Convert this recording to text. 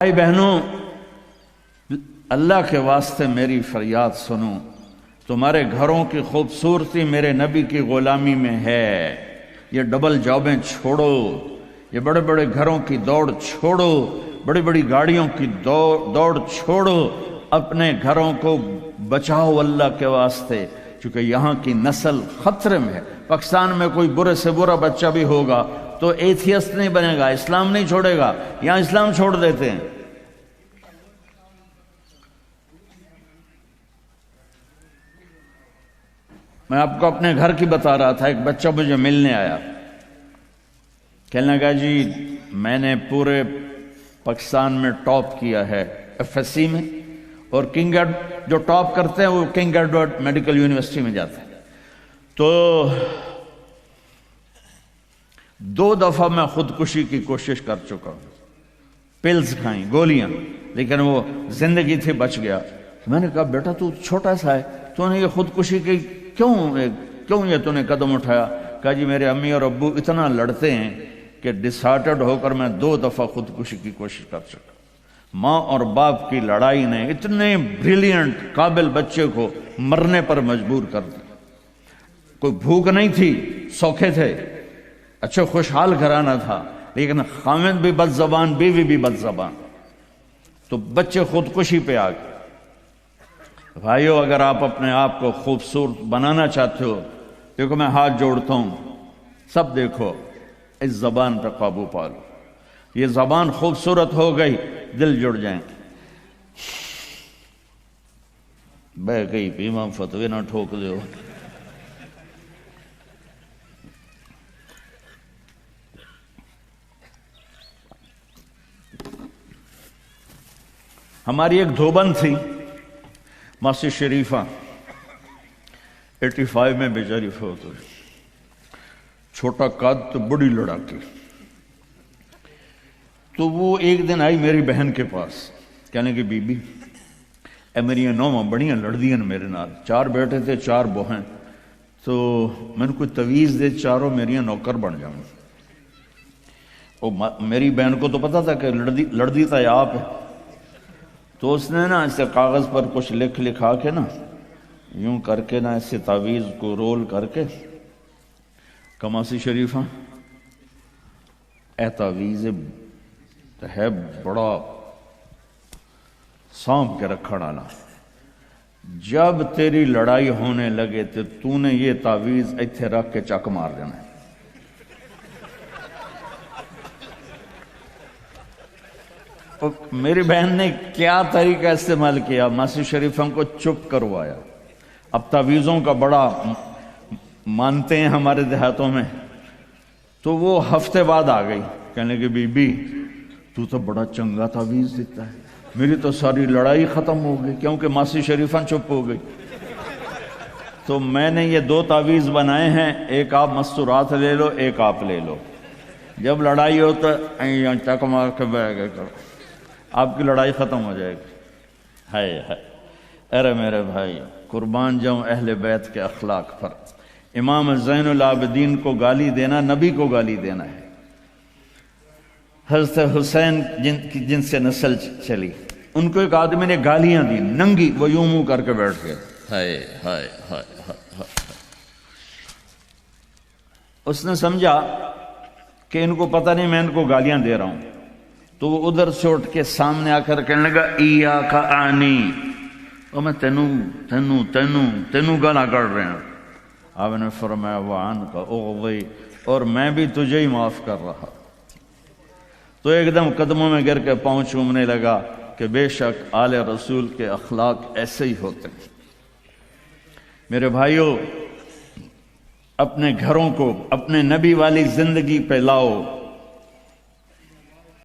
بھائی بہنوں، اللہ کے واسطے میری فریاد سنو، تمہارے گھروں کی خوبصورتی میرے نبی کی غلامی میں ہے۔ یہ ڈبل جابیں چھوڑو، یہ بڑے بڑے گھروں کی دوڑ چھوڑو، بڑی بڑی گاڑیوں کی دوڑ چھوڑو، اپنے گھروں کو بچاؤ اللہ کے واسطے، چونکہ یہاں کی نسل خطرے میں ہے۔ پاکستان میں کوئی برے سے برا بچہ بھی ہوگا تو ایتھیسٹ نہیں بنے گا، اسلام نہیں چھوڑے گا، یہاں اسلام چھوڑ دیتے ہیں۔ میں آپ کو اپنے گھر کی بتا رہا تھا، ایک بچہ مجھے ملنے آیا، کہنے لگا جی میں نے پورے پاکستان میں ٹاپ کیا ہے ایف ایس سی میں، اور کنگ جو ٹاپ کرتے ہیں وہ کنگ ایڈورڈ میڈیکل یونیورسٹی میں جاتے ہیں۔ تو 2 دفعہ میں خودکشی کی کوشش کر چکا ہوں، پلز کھائیں، گولیاں، لیکن وہ زندگی تھی، بچ گیا۔ میں نے کہا بیٹا تو چھوٹا سا ہے، تو نے یہ خودکشی کی کیوں یہ تو نے قدم اٹھایا؟ کہا جی میرے امی اور ابو اتنا لڑتے ہیں کہ ڈسہارٹڈ ہو کر میں 2 دفعہ خودکشی کی کوشش کر چکا۔ ماں اور باپ کی لڑائی نے اتنے بریلینٹ قابل بچے کو مرنے پر مجبور کر دیا۔ کوئی بھوک نہیں تھی، سوکھے تھے، اچھا خوشحال گھرانہ تھا، لیکن خامد بھی بد زبان، بیوی بھی بد زبان، تو بچے خودکشی پہ آ گئے۔ بھائیو، اگر آپ اپنے آپ کو خوبصورت بنانا چاہتے ہو، دیکھو میں ہاتھ جوڑتا ہوں، سب دیکھو، اس زبان پہ قابو پالو۔ یہ زبان خوبصورت ہو گئی، دل جڑ جائیں۔ بہ گئی امام فتوی نہ ٹھوک دیو۔ ہماری ایک دھوبن تھی ماسی شریفہ، 85 میں بیچاری فوت ہوئی، چھوٹا قد تو بڑی لڑاکی۔ تو وہ ایک دن آئی میری بہن کے پاس، کہنے کہ بی بی اے میری نوواں بڑیاں لڑدیاں میرے نال، 4 بیٹے تھے 4 بہن، تو میں نے کوئی تویز دے، چاروں میریاں نوکر بن جاؤں۔ میری بہن کو تو پتا تھا کہ لڑدی تھا آپ ہے، تو اس نے نا اسے کاغذ پر کچھ لکھا کے نا یوں کر کے نا اسے تعویذ کو رول کر کے، کماسی شریفہ اے تعویذ ہے بڑا سانپ کے رکھڑ آنا، جب تیری لڑائی ہونے لگے تو نے یہ تعویذ ایتھے رکھ کے چک مار دینا ہے۔ میری بہن نے کیا طریقہ استعمال کیا، ماسی شریفوں کو چپ کروایا۔ اب تعویذوں کا بڑا مانتے ہیں ہمارے دیہاتوں میں، تو وہ ہفتے بعد آ گئی، کہنے کہ بی بی تو بڑا چنگا تعویذ دیتا ہے، میری تو ساری لڑائی ختم ہو گئی، کیونکہ ماسی شریفہ چپ ہو گئی۔ تو میں نے یہ 2 تعویذ بنائے ہیں، ایک آپ مستورات لے لو، ایک آپ لے لو، جب لڑائی ہو تو چک مار کے بہ گئے کرو، آپ کی لڑائی ختم ہو جائے گی۔ ہائے ہائے، ارے میرے بھائی، قربان جاؤں اہل بیت کے اخلاق پر۔ امام زین العابدین کو گالی دینا نبی کو گالی دینا ہے۔ حضرت حسین جن سے نسل چلی، ان کو ایک آدمی نے گالیاں دی، ننگی، وہ یوں منہ کر کے بیٹھ گئے۔ ہائے ہائے ہائے ہائے۔ اس نے سمجھا کہ ان کو پتہ نہیں میں ان کو گالیاں دے رہا ہوں، تو وہ ادھر سے اٹھ کے سامنے آ کر کہنے لگا ایاک آنی، اور میں تینوں گالا کر رہے ہیں۔ آپ نے فرمایا وعن کا اغوی، اور میں بھی تجھے ہی معاف کر رہا۔ تو ایک دم قدموں میں گر کے پاؤں چومنے لگا کہ بے شک آل رسول کے اخلاق ایسے ہی ہوتے ہیں۔ میرے بھائیوں، اپنے گھروں کو اپنے نبی والی زندگی پہ لاؤ۔